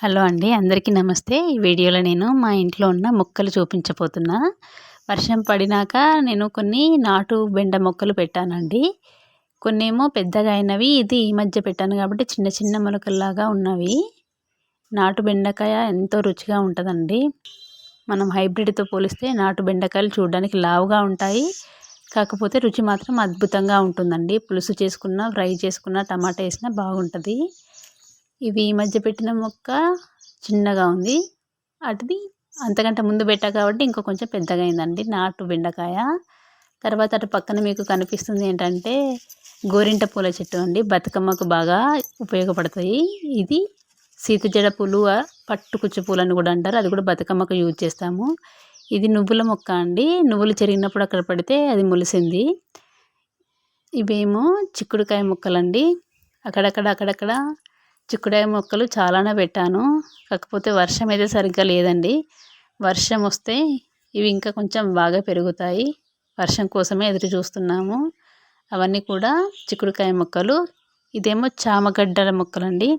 Hello అండి, అందరికీ నమస్తే. ఈ వీడియోలో నేను మా ఇంట్లో ఉన్న మొక్కలు చూపించబోతున్నా. వర్షం పడినాక నేను కొన్ని నాటు బెండ మొక్కలు పెట్టానండి. కొన్నేమో పెద్దగా అయినవి, ఇది ఈ మధ్య పెట్టాను కాబట్టి చిన్న చిన్న మొలకల్లాగా ఉన్నవి. నాటు బెండకాయ ఎంతో రుచిగా ఉంటుందండి. మనం హైబ్రిడ్తో పోలిస్తే నాటు బెండకాయలు చూడడానికి లావుగా ఉంటాయి, కాకపోతే రుచి మాత్రం అద్భుతంగా ఉంటుందండి. పులుసు చేసుకున్న, ఫ్రై చేసుకున్న, టమాటా వేసినా బాగుంటుంది. ఇవి ఈ మధ్య పెట్టిన మొక్క చిన్నగా ఉంది, అటుది అంతకంటే ముందు పెట్టా కాబట్టి ఇంకా కొంచెం పెద్దగా అయిందండి నాటు బెండకాయ. తర్వాత అటు పక్కన మీకు కనిపిస్తుంది ఏంటంటే గోరింట పూల చెట్టు అండి. బతుకమ్మకు బాగా ఉపయోగపడతాయి. ఇది సీతజడ పూలు, పట్టుకుచ్చు పూలు అని కూడా అంటారు. అది కూడా బతుకమ్మకు యూజ్ చేస్తాము. ఇది నువ్వుల మొక్క అండి. నువ్వులు చెరిగినప్పుడు అక్కడ పడితే అది మొలిసింది. ఇవేమో చిక్కుడుకాయ మొక్కలండి. అక్కడక్కడ చిక్కుడుకాయ మొక్కలు చాలానే పెట్టాను, కాకపోతే వర్షం అయితే సరిగ్గా లేదండి. వర్షం వస్తే ఇవి ఇంకా కొంచెం బాగా పెరుగుతాయి. వర్షం కోసమే ఎదురు చూస్తున్నాము. అవన్నీ కూడా చిక్కుడుకాయ మొక్కలు. ఇదేమో చామగడ్డల మొక్కలండి.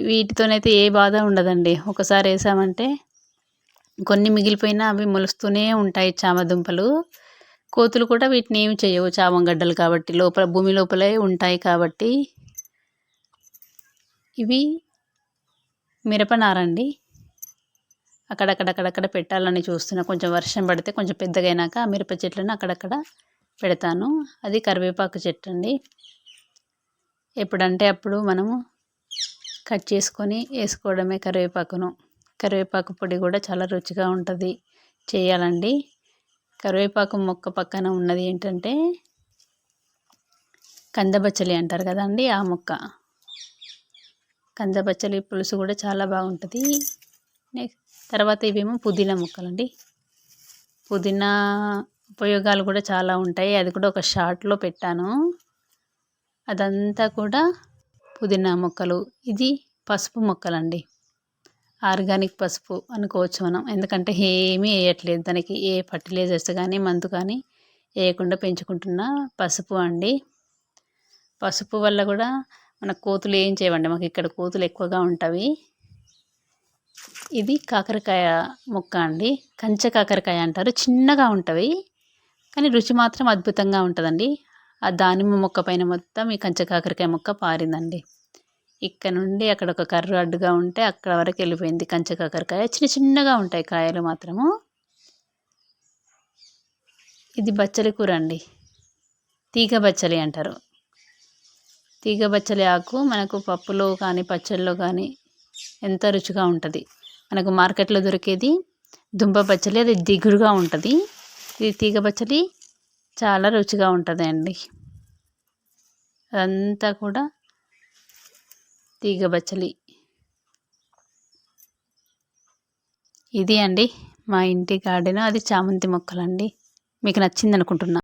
వీటితోనైతే ఏ బాధ ఉండదండి. ఒకసారి వేసామంటే కొన్ని మిగిలిపోయినా అవి మొలుస్తూనే ఉంటాయి. చామదుంపలు, కోతులు కూడా వీటిని ఏమి చేయవు. చామగడ్డలు కాబట్టి లోపల భూమి లోపలే ఉంటాయి కాబట్టి. ఇవి మిరపనారండి. అక్కడక్కడ పెట్టాలని చూస్తున్నా. కొంచెం వర్షం పడితే కొంచెం పెద్దగా అయినాక ఆ మిరప చెట్లను అక్కడక్కడ పెడతాను. అది కరివేపాకు చెట్టు అండి. ఎప్పుడంటే అప్పుడు మనము కట్ చేసుకొని వేసుకోవడమే కరివేపాకును. కరివేపాకు పొడి కూడా చాలా రుచిగా ఉంటుంది, చేయాలండి. కరివేపాకు మొక్క పక్కన ఉన్నది ఏంటంటే కందబచ్చలి అంటారు కదండి, ఆ మొక్క. కందబచ్చలి పులుసు కూడా చాలా బాగుంటుంది. తర్వాత ఇవేమో పుదీనా మొక్కలండి. పుదీనా ఉపయోగాలు కూడా చాలా ఉంటాయి. అది కూడా ఒక షార్ట్లో పెట్టాను. అదంతా కూడా పుదీనా మొక్కలు. ఇది పసుపు మొక్కలండి. ఆర్గానిక్ పసుపు అనుకోవచ్చు మనం, ఎందుకంటే ఏమీ వేయట్లేదు దానికి. ఏ ఫర్టిలైజర్స్ కానీ మందు కానీ వేయకుండా పెంచుకుంటున్న పసుపు అండి. పసుపు వల్ల కూడా మన కోతులు ఏం చేయవండి. మాకు ఇక్కడ కోతులు ఎక్కువగా ఉంటాయి. ఇది కాకరకాయ మొక్క అండి. కంచె కాకరకాయ అంటారు. చిన్నగా ఉంటవి కానీ రుచి మాత్రం అద్భుతంగా ఉంటుందండి. ఆ దానిమ్మ మొక్క పైన మొత్తం ఈ కంచె కాకరకాయ మొక్క పారిందండి. ఇక్కడ నుండి అక్కడ ఒక కర్ర అడ్డుగా ఉంటే అక్కడ వరకు వెళ్ళిపోయింది కంచె కాకరకాయ. చిన్నగా ఉంటాయి కాయలు మాత్రము. ఇది బచ్చలి కూర అండి. తీగ బచ్చలి అంటారు. తీగ బచ్చలి ఆకు మనకు పప్పులో కానీ పచ్చళ్ళలో కానీ ఎంత రుచిగా ఉంటుంది. మనకు మార్కెట్లో దొరికేది దుంప బచ్చలి, అది దిగురుగా ఉంటుంది. ఇది తీగ బచ్చలి చాలా రుచిగా ఉంటుంది అండి. అదంతా కూడా తీగ బచ్చలి. ఇది అండి మా ఇంటి గార్డెన్. అది చామంతి మొక్కలండి. మీకు నచ్చింది అనుకుంటున్నా.